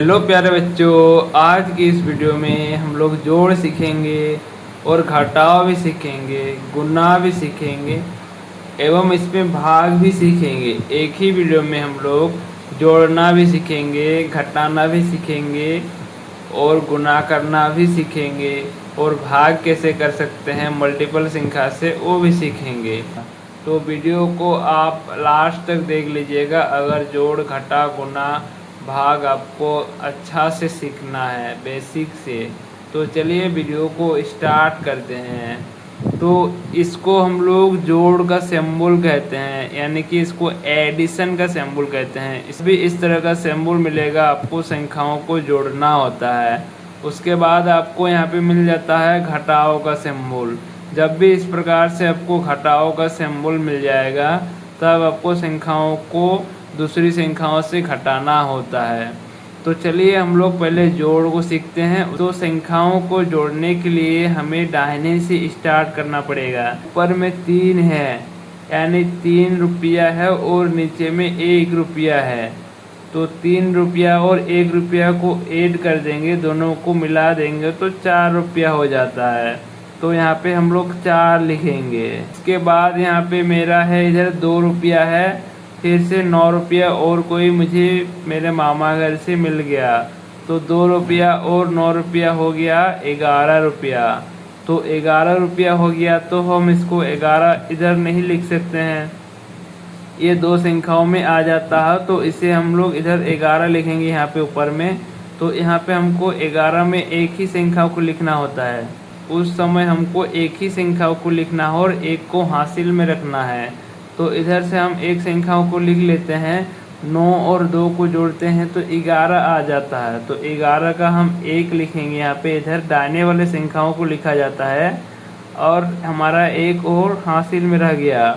Hello प्यारे बच्चों, आज की इस वीडियो में हम लोग जोड़ सीखेंगे और घटाव भी सीखेंगे, गुणा भी सीखेंगे एवं इसमें भाग भी सीखेंगे। एक ही वीडियो में हम लोग जोड़ना भी सीखेंगे, घटाना भी सीखेंगे और गुणा करना भी सीखेंगे और भाग कैसे कर सकते हैं मल्टीपल संख्या से वो भी सीखेंगे। तो वीडियो को आप लास्ट तक देख लीजिएगा अगर जोड़ घटा गुणा भाग आपको अच्छा से सीखना है बेसिक से। तो चलिए वीडियो को स्टार्ट करते हैं। तो इसको हम लोग जोड़ का सिंबल कहते हैं, यानी कि इसको एडिशन का सिंबल कहते हैं। इस भी इस तरह का सिंबल मिलेगा आपको, संख्याओं को जोड़ना होता है। उसके बाद आपको यहाँ पे मिल जाता है घटाव का सिंबल। जब भी इस प्रकार से आपको घटाव का सिंबल मिल जाएगा तब आपको संख्याओं को दूसरी संख्याओं से घटाना होता है। तो चलिए हम लोग पहले जोड़ को सीखते हैं। तो संख्याओं को जोड़ने के लिए हमें दाहिने से स्टार्ट करना पड़ेगा। ऊपर में 3 है यानी 3 रुपया है और नीचे में 1 रुपया है। तो 3 रुपया और 1 रुपया को ऐड कर देंगे, दोनों को मिला देंगे तो 4 रुपया हो जाता है। तो यहाँ पे हम लोग 4 लिखेंगे। इसके बाद यहाँ पे मेरा है इधर 2 रुपया है, फिर से 9 रुपया और कोई मुझे मेरे मामा घर से मिल गया। तो 2 रुपया और 9 रुपया हो गया 11 रुपया। तो 11 रुपया हो गया। तो हम इसको 11 इधर नहीं लिख सकते हैं, ये दो संख्याओं में आ जाता है। तो इसे हम लोग इधर 11 लिखेंगे यहाँ पे ऊपर में। तो यहाँ पे हमको 11 में एक ही संख्या को लिखना होता है। उस समय हमको एक ही संख्या को लिखना है और एक को हासिल में रखना है। तो इधर से हम एक संख्याओं को लिख लेते हैं, 9 और 2 को जोड़ते हैं तो 11 आ जाता है। तो 11 का हम 1 लिखेंगे यहाँ पे, इधर दाहिने वाले संख्याओं को लिखा जाता है और हमारा एक और हासिल में रह गया।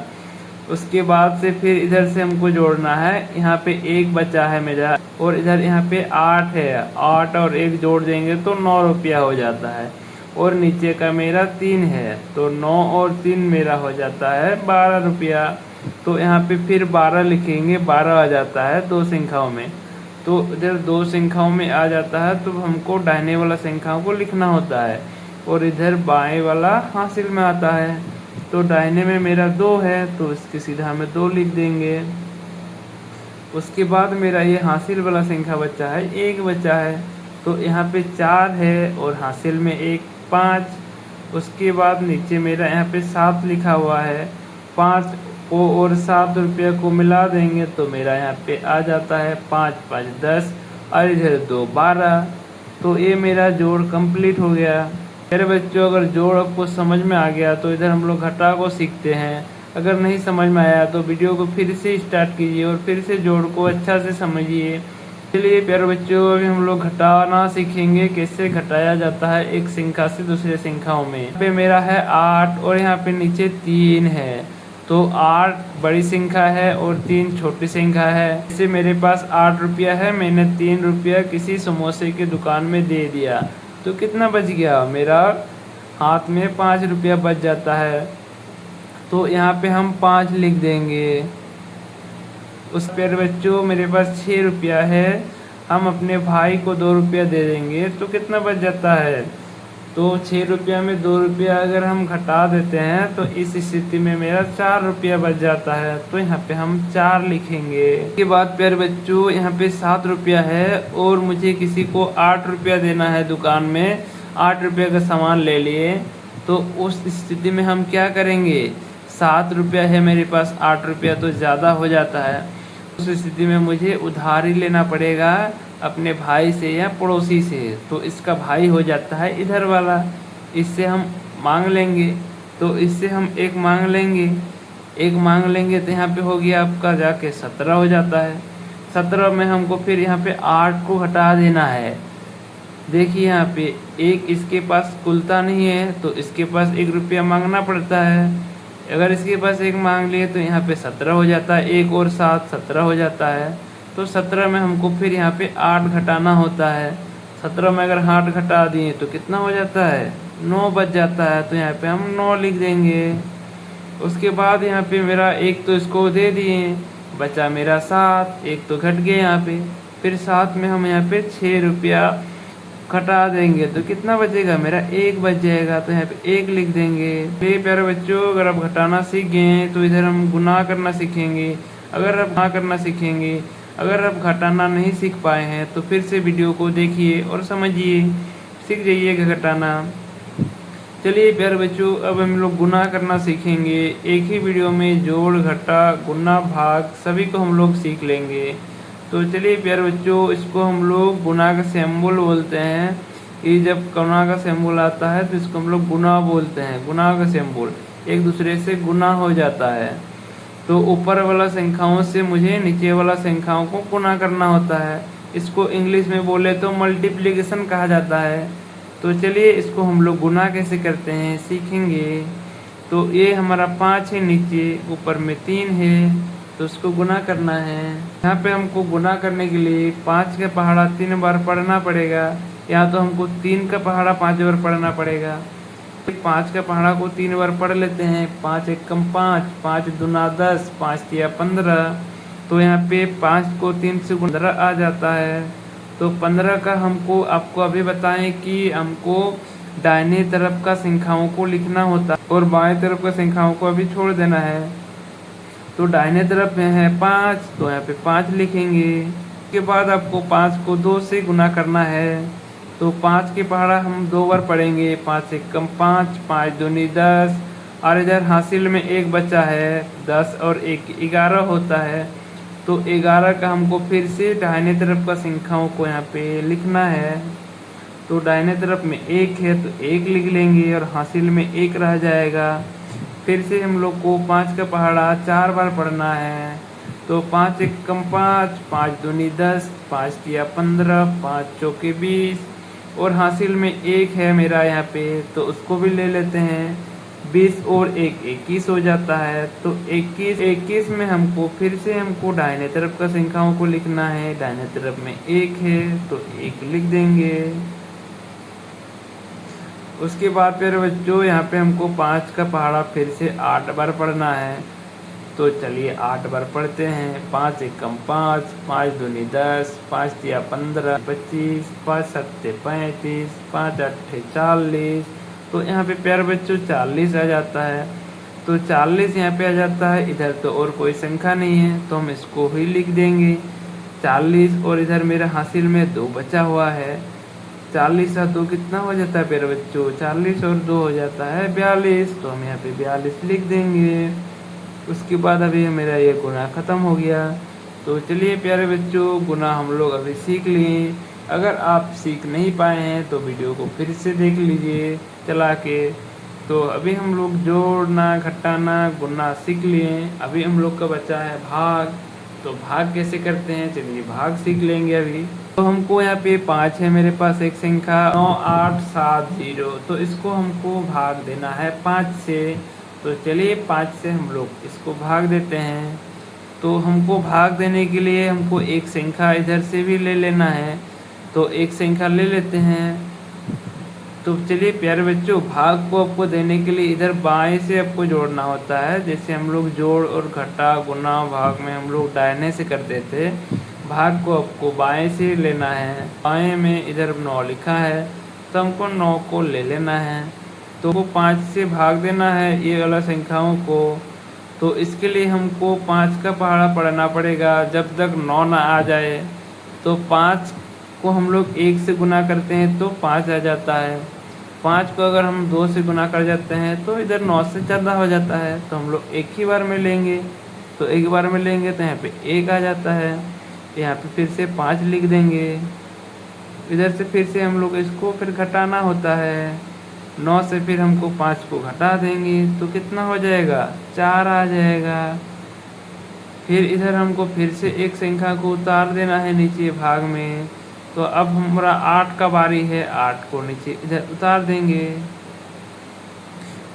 उसके बाद से फिर इधर से हमको जोड़ना है। यहाँ पे 1 बचा है मेरा और इधर यहाँ पे 8 है, 8 और 1 जोड़ देंगे तो 9 रुपया हो जाता है। और नीचे का मेरा 3 है तो 9 और 3 मेरा हो जाता है 12 रुपया। तो यहाँ पे फिर 12 लिखेंगे, 12 आ जाता है 2 संख्याओं में। तो इधर 2 संख्याओं में आ जाता है तो हमको दाहिने वाला संख्याओं को लिखना होता है और इधर बाएं वाला हासिल में आता है। तो दाहिने में मेरा 2 है तो इसके सीधा में 2 लिख देंगे। उसके बाद मेरा ये हासिल वाला संख्या बचा है, 1 बचा है। तो यहाँ पे 4 है और हासिल में 1, 5। उसके बाद नीचे मेरा यहाँ पे 7 लिखा हुआ है। 5 को और 7 रुपये को मिला देंगे तो मेरा यहाँ पे आ जाता है 5, 5, 10 और इधर 2, 12। तो ये मेरा जोड़ कंप्लीट हो गया। मेरे बच्चों, अगर जोड़ आपको समझ में आ गया तो इधर हम लोग घटा को सीखते हैं। अगर नहीं समझ में आया तो वीडियो को फिर से स्टार्ट कीजिए और फिर से जोड़ को अच्छा से समझिए। चलिए प्यारे बच्चों, अभी हम लोग घटाना सीखेंगे, कैसे घटाया जाता है एक संख्या से दूसरे संख्याओं में। यहाँ पे मेरा है 8 और यहाँ पे नीचे 3 है। तो 8 बड़ी संख्या है और 3 छोटी संख्या है। जैसे मेरे पास 8 रुपया है, मैंने 3 रुपया किसी समोसे की दुकान में दे दिया तो कितना बच गया, मेरा हाथ में 5 रुपया बच जाता है। तो यहाँ पे हम 5 लिख देंगे। उस पर बच्चों मेरे पास 6 रुपया है, हम अपने भाई को 2 रुपया दे देंगे तो कितना बच जाता है। तो 6 रुपया में 2 रुपया अगर हम घटा देते हैं तो इस स्थिति में मेरा 4 रुपया बच जाता है। तो यहाँ पे हम 4 लिखेंगे। इसके बाद प्यारे बच्चों यहाँ पे 7 रुपया है और मुझे किसी को 8 रुपया देना है, दुकान में 8 रुपये का सामान ले लिए। तो उस स्थिति में हम क्या करेंगे, 7 रुपया है मेरे पास, 8 रुपया तो ज़्यादा हो जाता है। उस स्थिति में मुझे उधारी लेना पड़ेगा अपने भाई से या पड़ोसी से। तो इसका भाई हो जाता है इधर वाला, इससे हम मांग लेंगे। तो इससे हम 1 मांग लेंगे, 1 मांग लेंगे तो यहाँ पे हो गया आपका जाके 17 हो जाता है। 17 में हमको फिर यहाँ पे 8 को हटा देना है। देखिए यहाँ पे 1 इसके पास कुलता नहीं है तो इसके पास 1 रुपया मांगना पड़ता है। अगर इसके पास 1 मांग लिए तो यहाँ पे 17 हो जाता है, 1 और 7 17 हो जाता है। तो 17 में हमको फिर यहाँ पे 8 घटाना होता है। 17 में अगर 8 घटा दिए तो कितना हो जाता है, 9 बच जाता है। तो यहाँ पे हम 9 लिख देंगे। उसके बाद यहाँ पे मेरा 1 तो इसको दे दिए, बचा मेरा 7, 1 तो घट गया यहाँ पे। फिर साथ में हम यहाँ पे 6 रुपया घटा देंगे तो कितना बचेगा मेरा 1 बच जाएगा। तो यहाँ पे 1 लिख देंगे। ये प्यारे बच्चों, अगर आप घटाना सीख गए हैं तो इधर हम गुना करना सीखेंगे। अगर आप गुना करना सीखेंगे, अगर आप घटाना नहीं सीख पाए हैं तो फिर से वीडियो को देखिए और समझिए, सीख जाइएगा घटाना। चलिए प्यारे बच्चों, अब हम लोग गुना करना सीखेंगे। एक ही वीडियो में जोड़, घटा, गुना, भाग सभी को हम लोग सीख लेंगे। तो चलिए प्यारे बच्चों, इसको हम लोग गुना का सिंबल बोलते हैं। ये जब गुना का सिंबल आता है तो इसको हम लोग गुना बोलते हैं। गुना का सिंबल एक दूसरे से गुना हो जाता है। तो ऊपर वाला संख्याओं से मुझे नीचे वाला संख्याओं को गुना करना होता है। इसको इंग्लिश में बोले तो मल्टीप्लिकेशन कहा जाता है। तो चलिए इसको हम लोग गुना कैसे करते हैं सीखेंगे। तो ये हमारा 5 है, नीचे ऊपर में 3 है, तो उसको गुना करना है। यहाँ पे हमको गुना करने के लिए 5 का पहाड़ा 3 बार पढ़ना पड़ेगा। या तो हमको 3 का पहाड़ा 5 बार पढ़ना पड़ेगा। 5 का पहाड़ा को 3 बार पढ़ लेते हैं। 5 एकम 5, 5 दूना 10, 5 तिया 15। तो यहाँ पे 5 को 3 से 15 आ जाता है। तो 15 का हमको आपको अभी बताएं कि हमको दाहिने तरफ का संख्याओं को लिखना होता है और बाएं तरफ का संख्याओं को अभी छोड़ देना है। तो दाहिने तरफ में है 5, तो यहाँ पे 5 लिखेंगे। उसके बाद आपको 5 को 2 से गुना करना है। तो 5 के पहाड़ा हम 2 बार पढ़ेंगे। 5 एकम 5, 5 दूनी 10, और इधर हासिल में 1 बचा है। 10 और 1 11 होता है। तो 11 का हमको फिर से दाहिने तरफ का संख्याओं को यहाँ पे लिखना है। तो दाहिने तरफ में 1 है तो 1 लिख लेंगे और हासिल में 1 रह जाएगा। फिर से हम लोग को 5 का पहाड़ा 4 बार पढ़ना है। तो 5 एकम 5, 5 दूनी 10, 5 तिया 15, 5 चौके 20, और हासिल में 1 है मेरा यहाँ पे, तो उसको भी ले लेते हैं। 20 और 1 21 हो जाता है। तो 21 में हमको फिर से हमको दाहिने तरफ का संख्याओं को लिखना है। दाहिने तरफ में 1 है तो 1 लिख देंगे। उसके बाद फिर बच्चों यहाँ पे हमको 5 का पहाड़ा फिर से 8 बार पढ़ना है। तो चलिए 8 बार पढ़ते हैं। 5 एकम 5, 5 दूनी 10, 5 तिया 15, 25, 5 सत्ते 35, 5 अट्ठे 40। तो यहाँ पे प्यारे बच्चों 40 आ जाता है। तो 40 यहाँ पे आ जाता है। इधर तो और कोई संख्या नहीं है तो हम इसको ही लिख देंगे 40। और इधर मेरा हासिल में 2 बचा हुआ है। 40 और 2 कितना हो जाता है प्यारे बच्चों? 40 और 2 हो जाता है 42। तो हम यहाँ पे 42 लिख देंगे। उसके बाद अभी मेरा ये गुना ख़त्म हो गया। तो चलिए प्यारे बच्चों, गुना हम लोग अभी सीख लिए। अगर आप सीख नहीं पाए हैं तो वीडियो को फिर से देख लीजिए चला के। तो अभी हम लोग जोड़ना, घटाना, गुना सीख लिए। अभी हम लोग का बचा है भाग। तो भाग कैसे करते हैं चलिए भाग सीख लेंगे अभी। तो हमको यहाँ पे 5 है मेरे पास एक संख्या 9870। तो इसको हमको भाग देना है 5 से। तो चलिए 5 से हम लोग इसको भाग देते हैं। तो हमको भाग देने के लिए हमको एक संख्या इधर से भी ले लेना है। तो एक संख्या ले लेते हैं। तो चलिए प्यारे बच्चों, भाग को आपको देने के लिए इधर बाएं से आपको जोड़ना होता है। जैसे हम लोग जोड़ और घटा, गुना, भाग में हम लोग दाहिने से करते थे, भाग को आपको बाएं से लेना है। बाएं में इधर 9 लिखा है तो हमको 9 को ले लेना है। तो वो 5 से भाग देना है ये वाला संख्याओं को। तो इसके लिए हमको 5 का पहाड़ा पढ़ना पड़ेगा जब तक 9 ना आ जाए। तो 5 को हम लोग 1 से गुना करते हैं तो 5 आ जाता है। 5 को अगर हम 2 से गुना कर जाते हैं तो इधर 9 से ज़्यादा हो जाता है। तो हम लोग एक ही बार में लेंगे। तो एक बार में लेंगे तो यहाँ पे 1 आ जाता है। यहाँ पे फिर से 5 लिख देंगे। इधर से फिर से हम लोग इसको फिर घटाना होता है। 9 से फिर हमको 5 को घटा देंगे तो कितना हो जाएगा? 4 आ जाएगा। फिर इधर हमको फिर से एक संख्या को उतार देना है नीचे भाग में। तो अब हमारा 8 का बारी है। 8 को नीचे इधर उतार देंगे।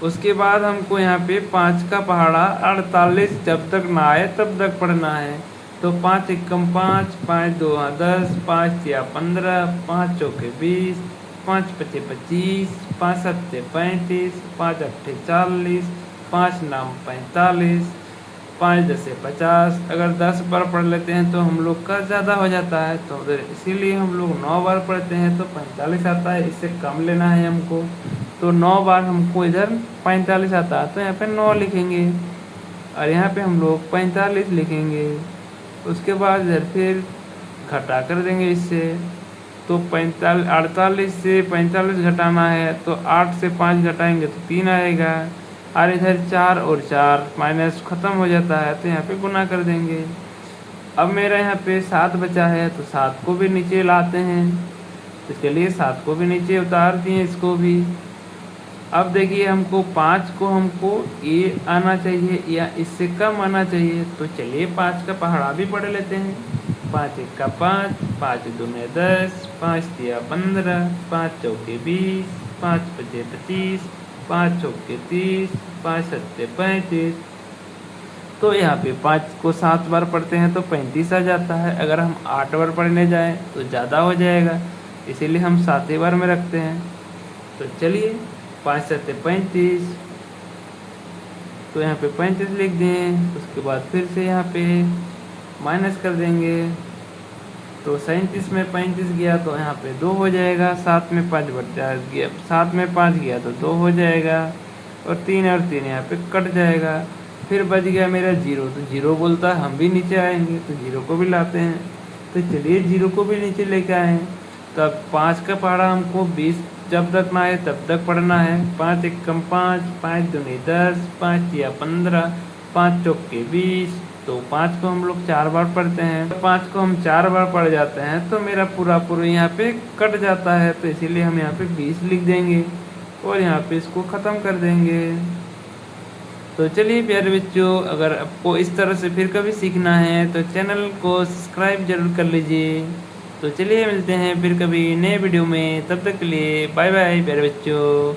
उसके बाद हमको यहाँ पे 5 का पहाड़ा 48 जब तक ना आए तब तक पढ़ना है। तो 5 एकम 5, 5 दूना 10, 5 तिया 15, 5 चौके 20, 5 पचे 25, 5 सत्ते 35, 5 अट्ठे 40, 5 नाम 45। 5 10 50, अगर 10 बार पढ़ लेते हैं तो हम लोग का ज़्यादा हो जाता है, तो उधर इसीलिए हम लोग 9 बार पढ़ते हैं तो 45 आता है। इससे कम लेना है हमको, तो 9 बार हमको इधर 45 आता है, तो यहाँ पे 9 लिखेंगे और यहाँ पे हम लोग 45 लिखेंगे। उसके बाद इधर फिर घटा कर देंगे इससे, तो 48 से 45 घटाना है, तो 8 से 5 घटाएंगे तो 3 आएगा, और इधर 4 और 4 माइनस ख़त्म हो जाता है, तो यहाँ पे गुना कर देंगे। अब मेरा यहाँ पे 7 बचा है, तो 7 को भी नीचे लाते हैं, तो चलिए 7 को भी नीचे उतार दिए इसको भी। अब देखिए हमको 5 को हमको ये आना चाहिए या इससे कम आना चाहिए, तो चलिए 5 का पहाड़ा भी पढ़ लेते हैं। 5 1 का 5, 5 दूने 10, 5 तिया 15, 5 चौके 20, 5 पचे 25, 5 चौके 30, 5 सत्ते 35। तो यहाँ पे 5 को 7 बार पढ़ते हैं तो 35 आ जाता है। अगर हम 8 बार पढ़ने जाएँ तो ज़्यादा हो जाएगा, इसीलिए हम 7 ही बार में रखते हैं। तो चलिए 5 सत्ते 35, तो यहाँ पे 35 लिख दें। उसके बाद फिर से यहाँ पे माइनस कर देंगे, तो 37 में 35 गया तो यहाँ पे 2 हो जाएगा। 7 में 5 बचा गया, 7 में 5 गया तो 2 हो जाएगा, और 3 यहाँ पे कट जाएगा। फिर बच गया मेरा 0, तो 0 बोलता है हम भी नीचे आएंगे, तो 0 को भी लाते हैं। तो चलिए 0 को भी नीचे लेके आए। तो अब 5 का पहाड़ा हमको 20 जब रखना है तब तक पढ़ना है। 5 1 कम 5, 5 दूनी 10, 5 तिया 15, 5 चौके 20। तो 5 को हम लोग 4 बार पढ़ते हैं, तो 5 को हम 4 बार पढ़ जाते हैं, तो मेरा पूरा यहाँ पे कट जाता है, तो इसीलिए हम यहाँ पे 20 लिख देंगे और यहाँ पे इसको ख़त्म कर देंगे। तो चलिए प्यारे बच्चों, अगर आपको इस तरह से फिर कभी सीखना है तो चैनल को सब्सक्राइब जरूर कर लीजिए। तो चलिए मिलते हैं फिर कभी नए वीडियो में, तब तक के लिए बाय बाय प्यारे बच्चों।